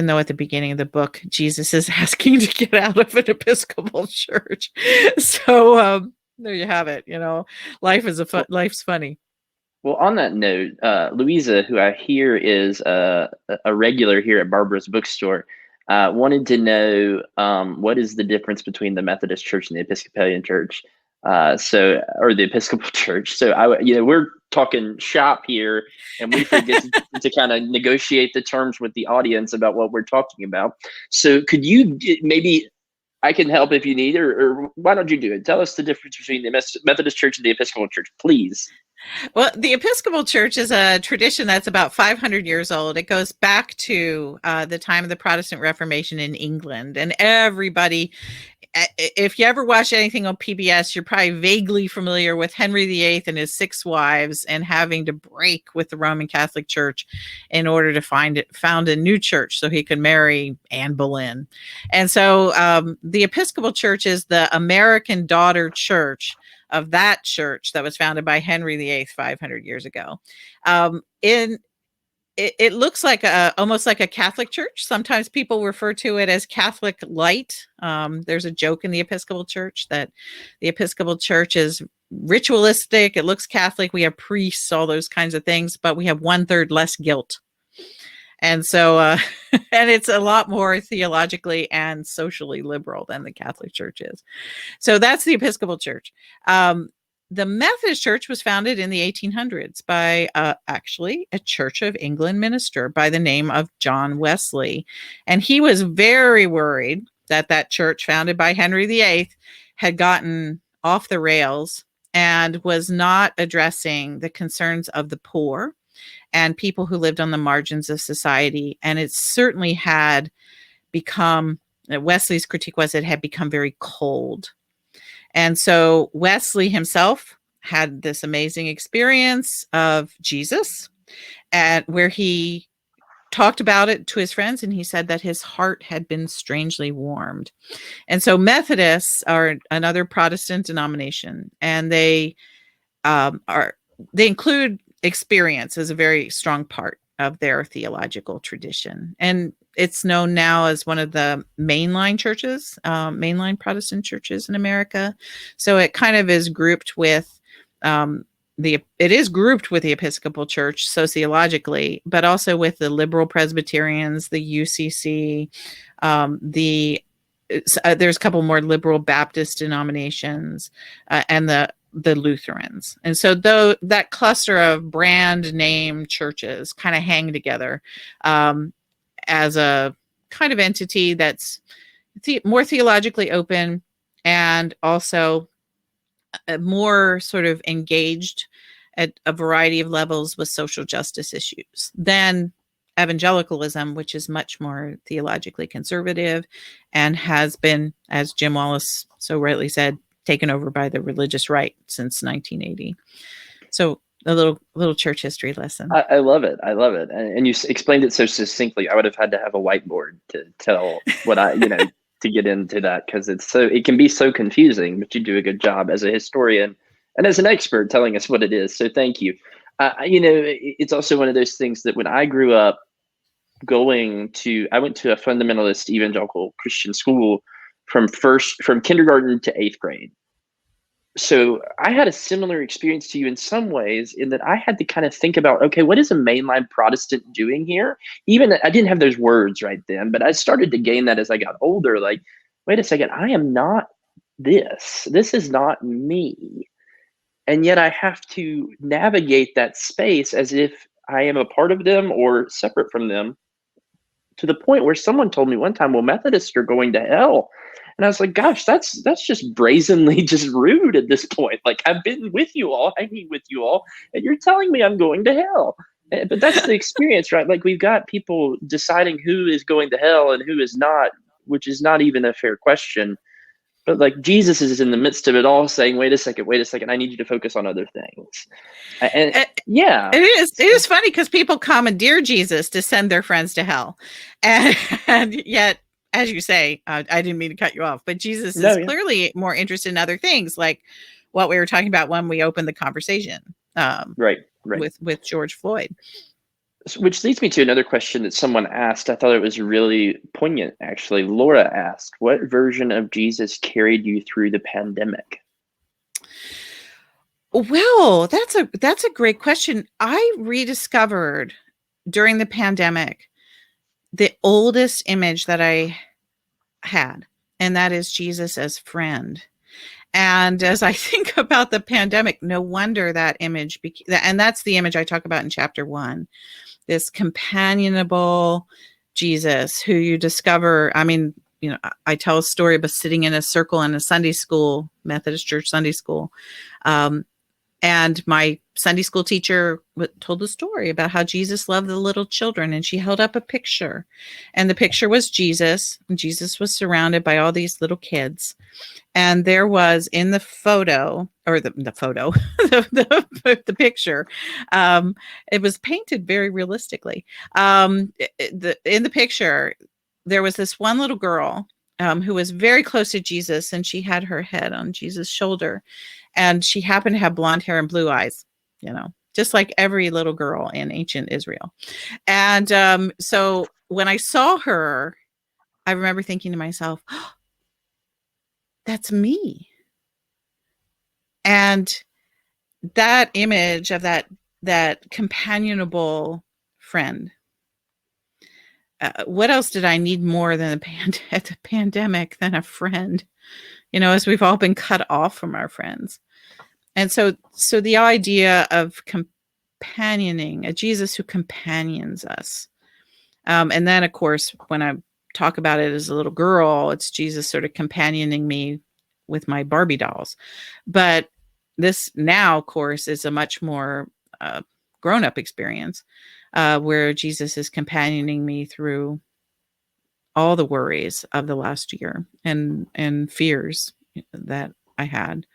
though at the beginning of the book, Jesus is asking to get out of an Episcopal church. So there you have it. Life's funny. Well, on that note, Louisa, who I hear is a regular here at Barbara's bookstore, wanted to know what is the difference between the Methodist Church and the Episcopalian Church, or the Episcopal Church. So we're talking shop here, and we forget to kind of negotiate the terms with the audience about what we're talking about. So could you maybe? I can help if you need, or why don't you do it? Tell us the difference between the Methodist Church and the Episcopal Church, please. Well, the Episcopal Church is a tradition that's about 500 years old. It goes back to the time of the Protestant Reformation in England. And everybody, if you ever watch anything on PBS, you're probably vaguely familiar with Henry VIII and his 6 wives and having to break with the Roman Catholic Church in order to found a new church so he could marry Anne Boleyn. And so the Episcopal Church is the American daughter church of that church that was founded by Henry VIII 500 years ago. It looks like almost like a Catholic church. Sometimes people refer to it as Catholic light. There's a joke in the Episcopal Church that the Episcopal Church is ritualistic. It looks Catholic. We have priests, all those kinds of things, but we have 1/3 less guilt. And so, and it's a lot more theologically and socially liberal than the Catholic Church is. So that's the Episcopal Church. The Methodist Church was founded in the 1800s by actually a Church of England minister by the name of John Wesley. And he was very worried that that church founded by Henry VIII had gotten off the rails and was not addressing the concerns of the poor and people who lived on the margins of society. And it certainly had become, Wesley's critique was it had become very cold. And so Wesley himself had this amazing experience of Jesus, and where he talked about it to his friends, and he said that his heart had been strangely warmed. And so Methodists are another Protestant denomination, and they include experience as a very strong part of their theological tradition. And it's known now as one of the mainline churches, mainline Protestant churches in America. So it kind of is grouped with it is grouped with the Episcopal Church sociologically, but also with the liberal Presbyterians, the UCC, there's a couple more liberal Baptist denominations, and the Lutherans. And so though that cluster of brand name churches kind of hang together as a kind of entity that's more theologically open and also more sort of engaged at a variety of levels with social justice issues than evangelicalism, which is much more theologically conservative and has been, as Jim Wallace so rightly said, taken over by the religious right since 1980. So a little church history lesson. I love it. I love it. And you explained it so succinctly. I would have had to have a whiteboard to tell what to get into that, because it can be so confusing, but you do a good job as a historian and as an expert telling us what it is. So thank you. It's also one of those things that when I grew up I went to a fundamentalist evangelical Christian school from kindergarten to 8th grade. So I had a similar experience to you in some ways, in that I had to kind of think about, okay, what is a mainline Protestant doing here? Even I didn't have those words right then, but I started to gain that as I got older. Like, wait a second, I am not this. This is not me. And yet I have to navigate that space as if I am a part of them or separate from them, to the point where someone told me one time, well, Methodists are going to hell. And I was like, gosh, that's just brazenly just rude at this point. Like, I've been with you all, hanging with you all, and you're telling me I'm going to hell. But that's the experience, right? Like, we've got people deciding who is going to hell and who is not, which is not even a fair question. But like, Jesus is in the midst of it all saying, wait a second, I need you to focus on other things. Yeah. It is funny because people commandeer Jesus to send their friends to hell. And yet, as you say, I didn't mean to cut you off, but Jesus is clearly more interested in other things, like what we were talking about when we opened the conversation right. with George Floyd. Which leads me to another question that someone asked. I thought it was really poignant, actually. Laura asked, what version of Jesus carried you through the pandemic? Well, that's a great question. I rediscovered during the pandemic the oldest image that I had, and that is Jesus as friend. And as I think about the pandemic, no wonder that image and that's the image I talk about in chapter 1. This companionable Jesus who you discover. I mean, I tell a story about sitting in a circle in a Sunday school, Methodist church Sunday school. And my Sunday school teacher told a story about how Jesus loved the little children, and she held up a picture, and the picture was Jesus, and Jesus was surrounded by all these little kids. And there was in the photo, or the picture, it was painted very realistically. In the picture, there was this one little girl who was very close to Jesus, and she had her head on Jesus' shoulder, and she happened to have blonde hair and blue eyes, just like every little girl in ancient Israel. And so when I saw her, I remember thinking to myself, oh, that's me. And that image of that companionable friend. What else did I need more than the pandemic than a friend? As we've all been cut off from our friends. And so the idea of companioning, a Jesus who companions us. And then, of course, when I talk about it as a little girl, it's Jesus sort of companioning me with my Barbie dolls. But this now, of course, is a much more grown-up experience where Jesus is companioning me through all the worries of the last year and fears that I had.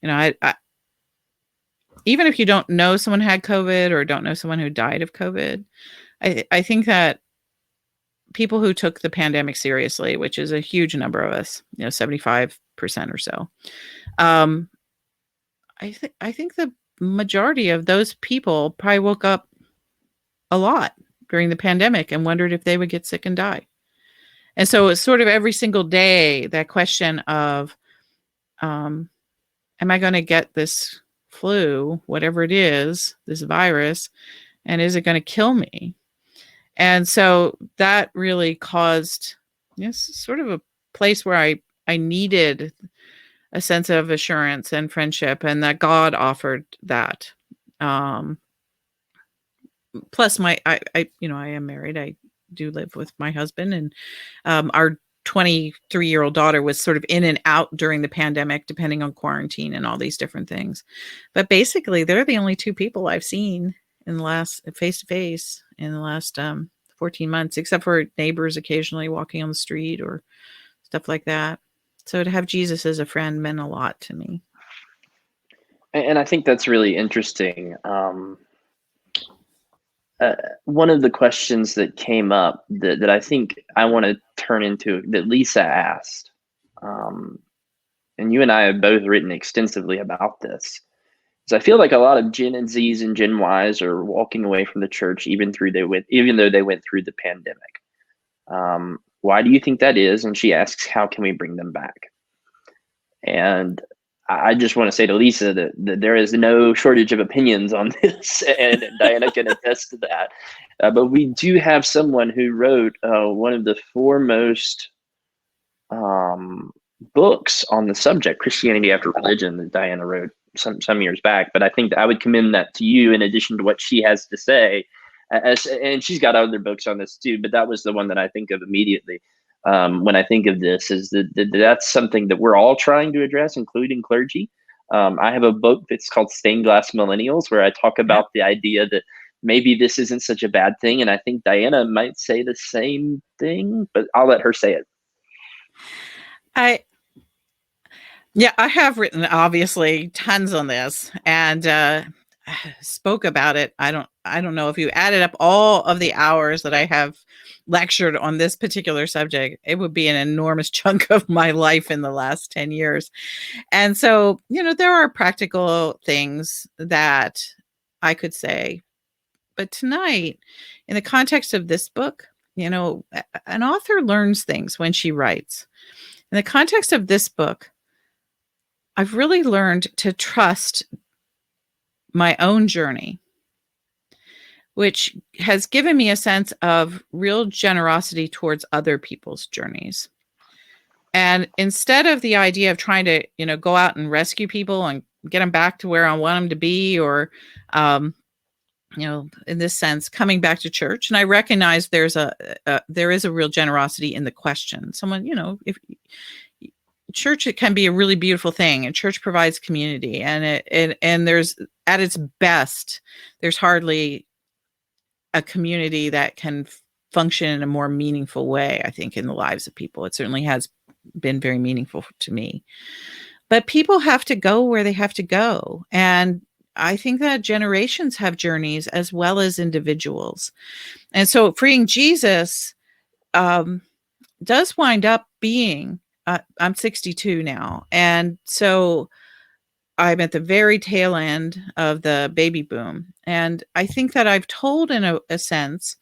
I even if you don't know someone had COVID or don't know someone who died of COVID, I think that people who took the pandemic seriously, which is a huge number of us, 75% or so, I think the majority of those people probably woke up a lot during the pandemic and wondered if they would get sick and die. And so it's sort of every single day, that question of, am I going to get this flu, whatever it is, this virus, and is it going to kill me? And so that really caused sort of a place where I needed a sense of assurance and friendship, and that God offered that. Plus I am married. I do live with my husband, and our 23-year-old daughter was sort of in and out during the pandemic, depending on quarantine and all these different things. But basically, they're the only two people I've seen in the last face-to-face in the last 14 months, except for neighbors occasionally walking on the street or stuff like that. So to have Jesus as a friend meant a lot to me. And I think that's really interesting. One of the questions that came up that I think I want to turn into, that Lisa asked, and you and I have both written extensively about this, is I feel like a lot of Gen Zs and Gen Ys are walking away from the church even though they went through the pandemic. Why do you think that is? And she asks, how can we bring them back? And I just want to say to Lisa that there is no shortage of opinions on this, and Diana can attest to that. But we do have someone who wrote one of the foremost books on the subject, Christianity After Religion, that Diana wrote some years back. But I think that I would commend that to you in addition to what she has to say. And she's got other books on this too, but that was the one that I think of immediately. When I think of this, is that's something that we're all trying to address, including clergy. I have a book that's called Stained Glass Millennials, where I talk about the idea that maybe this isn't such a bad thing. And I think Diana might say the same thing, but I'll let her say it. I have written obviously tons on this, and spoke about it. I don't know if you added up all of the hours that I have lectured on this particular subject, it would be an enormous chunk of my life in the last 10 years. And so, there are practical things that I could say. But tonight, in the context of this book, an author learns things when she writes. In the context of this book, I've really learned to trust my own journey, which has given me a sense of real generosity towards other people's journeys. And instead of the idea of trying to, go out and rescue people and get them back to where I want them to be, or, in this sense, coming back to church. And I recognize there is a real generosity in the question. Someone, if church, it can be a really beautiful thing, and church provides community, and there's, at its best, there's hardly a community that can function in a more meaningful way, I think, in the lives of people. It certainly has been very meaningful to me. But people have to go where they have to go. And I think that generations have journeys as well as individuals. And so freeing Jesus does wind up being, I'm 62 now. And so I'm at the very tail end of the baby boom. And I think that I've told, in a sense,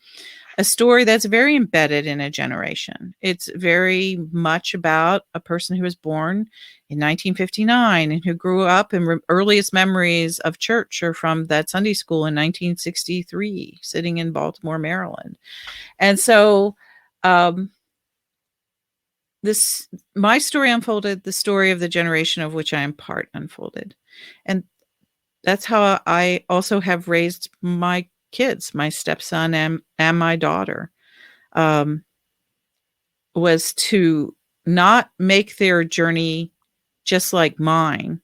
a story that's very embedded in a generation. It's very much about a person who was born in 1959 and who grew up, and earliest memories of church are from that Sunday school in 1963, sitting in Baltimore, Maryland. And so my story unfolded, the story of the generation of which I am part unfolded. And that's how I also have raised my kids, my stepson and my daughter, was to not make their journey just like mine,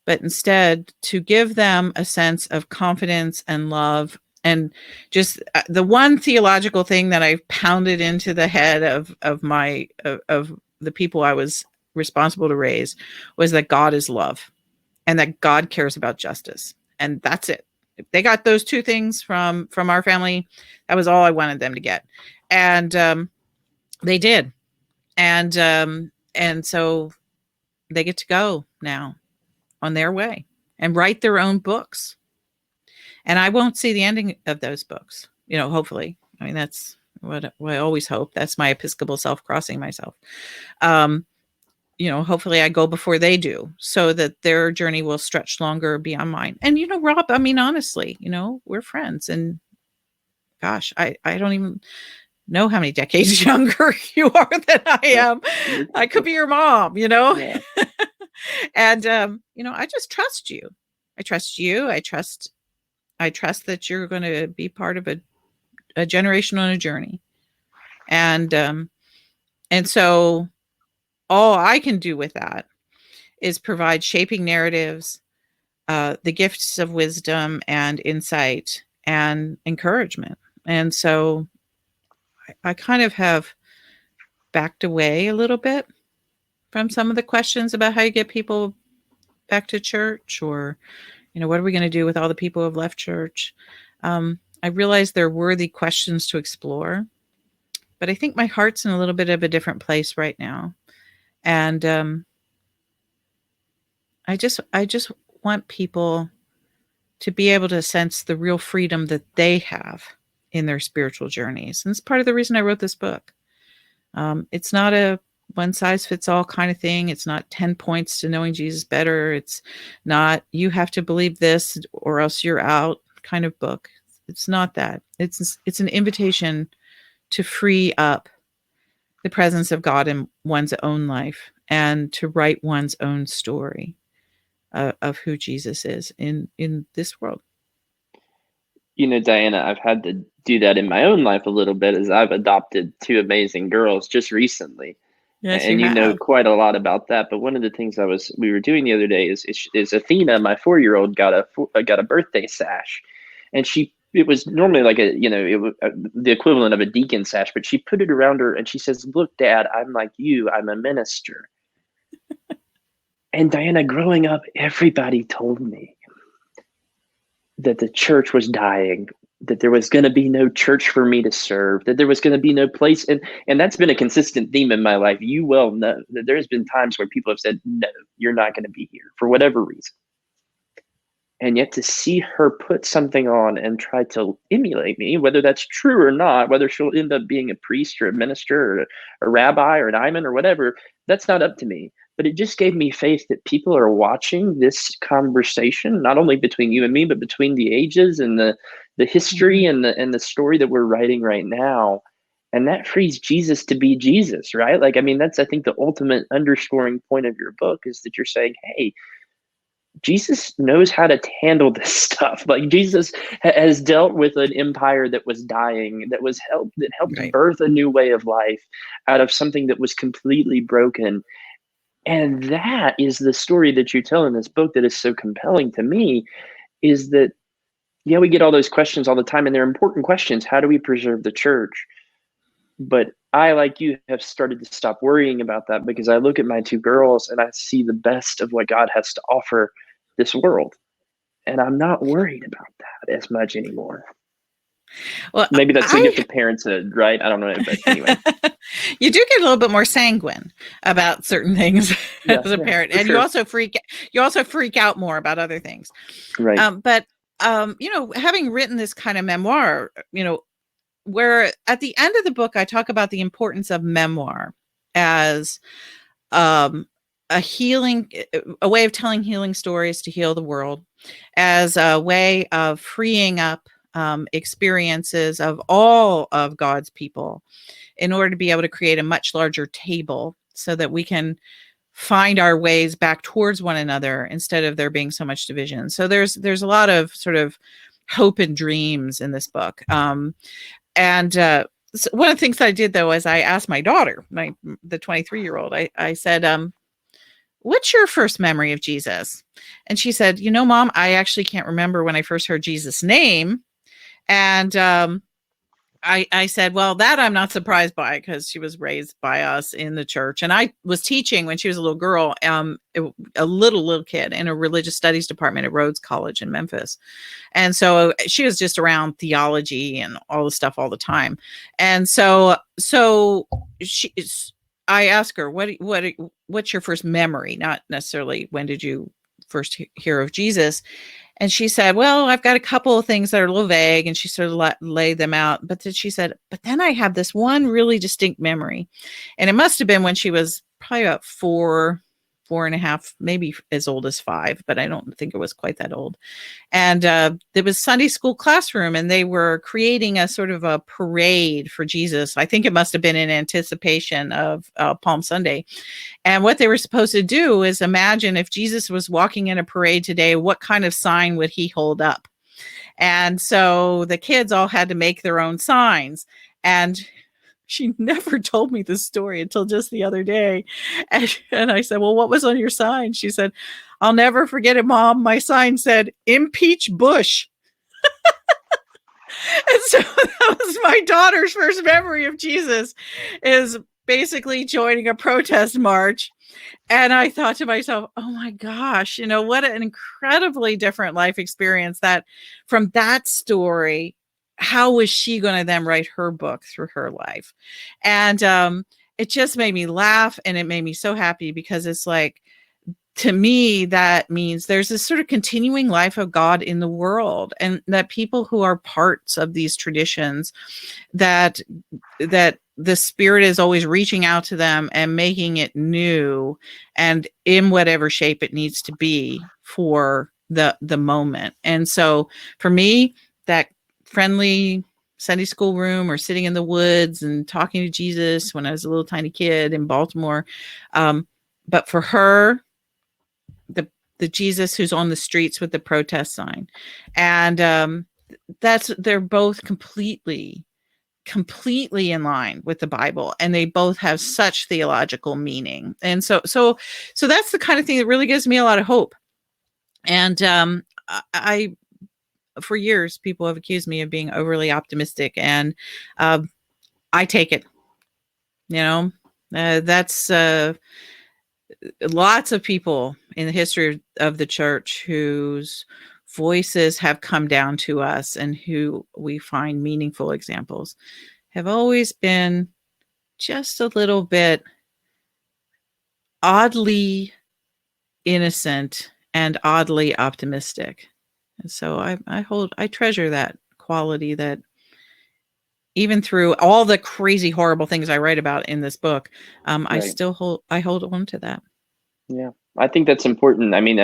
but instead to give them a sense of confidence and love. And just the one theological thing that I've pounded into the head of the people I was responsible to raise was that God is love, and that God cares about justice. And that's it. If they got those two things from our family, that was all I wanted them to get. And they did. And so they get to go now on their way and write their own books. And I won't see the ending of those books, hopefully. I mean, that's what I always hope. That's my Episcopal self crossing myself. hopefully I go before they do, so that their journey will stretch longer beyond mine. And, Rob, I mean, honestly, we're friends, and gosh, I don't even know how many decades younger you are than I am. I could be your mom, Yeah. and, I just trust you. I trust you. I trust that you're going to be part of a generation on a journey. And so all I can do with that is provide shaping narratives, the gifts of wisdom and insight and encouragement. And so I kind of have backed away a little bit from some of the questions about how you get people back to church, or, what are we going to do with all the people who have left church? I realize they're worthy questions to explore, but I think my heart's in a little bit of a different place right now. And I just want people to be able to sense the real freedom that they have in their spiritual journeys. And it's part of the reason I wrote this book. It's not a one-size-fits-all kind of thing. It's not 10 points to knowing Jesus better. It's not, you have to believe this or else you're out kind of book. It's not that. It's an invitation to free up the presence of God in one's own life and to write one's own story of who Jesus is in this world. Diana, I've had to do that in my own life a little bit, as I've adopted 2 amazing girls just recently. Yes, and you know quite a lot about that. But one of the things we were doing the other day is Athena, my 4-year-old, got a birthday sash, and it was normally like the equivalent of a deacon sash, but she put it around her and she says, "Look, Dad, I'm like you. I'm a minister." And Diana, growing up, everybody told me that the church was dying, that there was going to be no church for me to serve, that there was going to be no place. And that's been a consistent theme in my life. You well know that there's been times where people have said, "No, you're not going to be here," for whatever reason. And yet to see her put something on and try to emulate me, whether that's true or not, whether she'll end up being a priest or a minister or a rabbi or an imam or whatever, that's not up to me. But it just gave me faith that people are watching this conversation, not only between you and me, but between the ages and the history and the story that we're writing right now. And that frees Jesus to be Jesus, right? Like, I mean, that's, I think, the ultimate underscoring point of your book, is that you're saying, hey, Jesus knows how to handle this stuff. Like, Jesus has dealt with an empire that was dying, that helped Right. birth a new way of life out of something that was completely broken. And that is the story that you tell in this book that is so compelling to me, is that, yeah, we get all those questions all the time, and they're important questions. How do we preserve the church? But I, like you, have started to stop worrying about that, because I look at my 2 girls and I see the best of what God has to offer this world. And I'm not worried about that as much anymore. Well, maybe that's the gift of parenthood, right? I don't know, but anyway. You do get a little bit more sanguine about certain things as a parent, and sure. you also freak out more about other things. Right. But having written this kind of memoir, where at the end of the book I talk about the importance of memoir as a way of telling healing stories to heal the world, as a way of freeing up experiences of all of God's people in order to be able to create a much larger table, so that we can find our ways back towards one another instead of there being so much division. So there's a lot of sort of hope and dreams in this book. So one of the things that I did, though, is I asked my daughter, the 23-year-old, I said, "What's your first memory of Jesus?" And she said, "Mom, I actually can't remember when I first heard Jesus' name." And I said, "Well, that I'm not surprised by, because she was raised by us in the church. And I was teaching when she was a little girl, a little kid, in a religious studies department at Rhodes College in Memphis. And so she was just around theology and all the stuff all the time. And so I asked her, what's your first memory? Not necessarily when did you first hear of Jesus?" And she said, "Well, I've got a couple of things that are a little vague," and she sort of laid them out. But then she said, "But then I have this one really distinct memory." And it must have been when she was probably about 4.5, maybe as old as 5, but I don't think it was quite that old. And there was Sunday school classroom, and they were creating a sort of a parade for Jesus. I think it must have been in anticipation of Palm Sunday. And what they were supposed to do is imagine if Jesus was walking in a parade today, what kind of sign would he hold up? And so the kids all had to make their own signs. And she never told me this story until just the other day. And I said, well, what was on your sign? She said, I'll never forget it, Mom. My sign said, impeach Bush. And so that was my daughter's first memory of Jesus, is basically joining a protest march. And I thought to myself, oh my gosh, what an incredibly different life experience that from that story. How was she going to then write her book through her life? And it just made me laugh, and it made me so happy, because it's like, to me, that means there's this sort of continuing life of God in the world, and that people who are parts of these traditions, that the Spirit is always reaching out to them and making it new and in whatever shape it needs to be for the moment. And so for me, that friendly Sunday school room, or sitting in the woods and talking to Jesus when I was a little tiny kid in Baltimore. But for her, the Jesus who's on the streets with the protest sign. And they're both completely in line with the Bible, and they both have such theological meaning. And so that's the kind of thing that really gives me a lot of hope. And I for years, people have accused me of being overly optimistic, and I take it. That's lots of people in the history of the church whose voices have come down to us and who we find meaningful examples have always been just a little bit oddly innocent and oddly optimistic. And so I treasure that quality, that even through all the crazy, horrible things I write about in this book, right. I hold on to that. Yeah, I think that's important. I mean,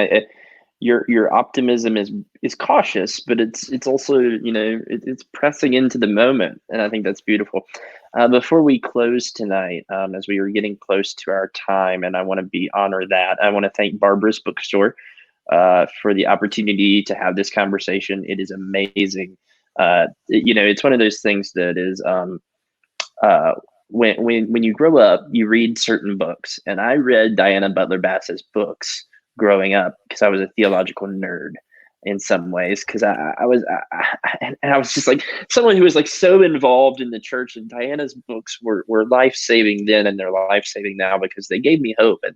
your optimism is cautious, but it's also, it's pressing into the moment. And I think that's beautiful. Before we close tonight, as we were getting close to our time, and I want to honor that, I want to thank Barbara's Bookstore for the opportunity to have this conversation. It is amazing. It's one of those things that is, when you grow up, you read certain books, and I read Diana Butler Bass's books growing up because I was a theological nerd in some ways, because I was just like someone who was like so involved in the church, and Diana's books were life-saving then, and they're life-saving now, because they gave me hope, and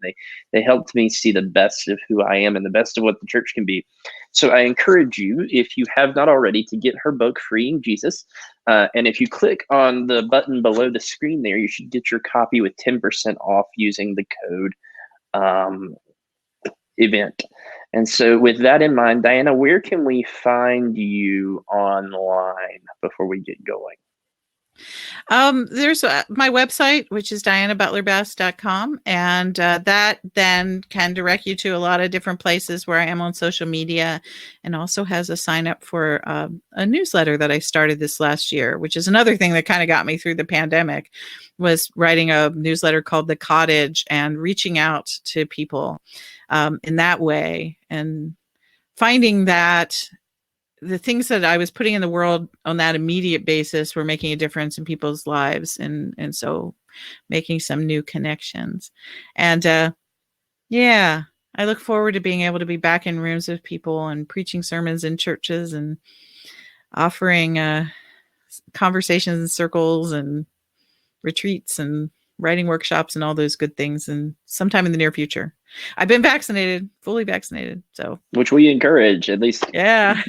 they helped me see the best of who I am and the best of what the church can be. So I encourage you, if you have not already, to get her book, Freeing Jesus. And if you click on the button below the screen there, you should get your copy with 10% off using the code event. And so with that in mind, Diana, where can we find you online before we get going? There's my website, which is dianabutlerbass.com, and that then can direct you to a lot of different places where I am on social media, and also has a sign up for a newsletter that I started this last year, which is another thing that kind of got me through the pandemic, was writing a newsletter called The Cottage and reaching out to people in that way, and finding that the things that I was putting in the world on that immediate basis were making a difference in people's lives. And so making some new connections. And I look forward to being able to be back in rooms of people and preaching sermons in churches and offering conversations in circles and retreats and writing workshops and all those good things, and sometime in the near future. I've been vaccinated, fully vaccinated. So, which we encourage, at least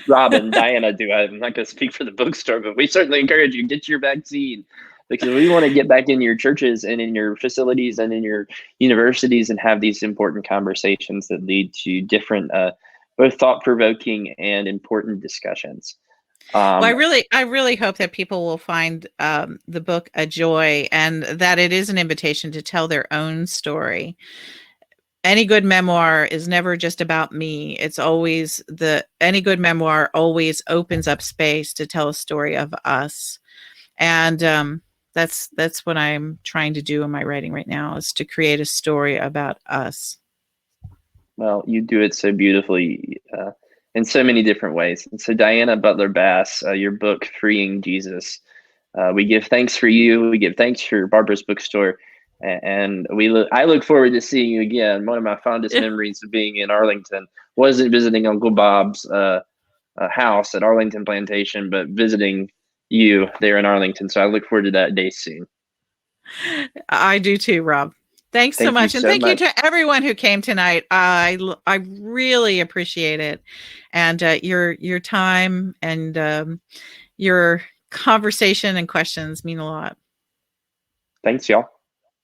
Rob and Diana do. I'm not going to speak for the bookstore, but we certainly encourage you, get your vaccine, because we want to get back in your churches and in your facilities and in your universities and have these important conversations that lead to different, both thought-provoking and important discussions. Well, I really hope that people will find the book a joy, and that it is an invitation to tell their own story. Any good memoir is never just about me. It's always any good memoir always opens up space to tell a story of us. And that's what I'm trying to do in my writing right now, is to create a story about us. Well, you do it so beautifully in so many different ways. And so, Diana Butler Bass, your book, Freeing Jesus, we give thanks for you. We give thanks for Barbara's Bookstore. And I look forward to seeing you again. One of my fondest memories of being in Arlington wasn't visiting Uncle Bob's house at Arlington Plantation, but visiting you there in Arlington. So I look forward to that day soon. I do too, Rob. Thanks so much. And thank you to everyone who came tonight. I really appreciate it. And your time and your conversation and questions mean a lot. Thanks, y'all.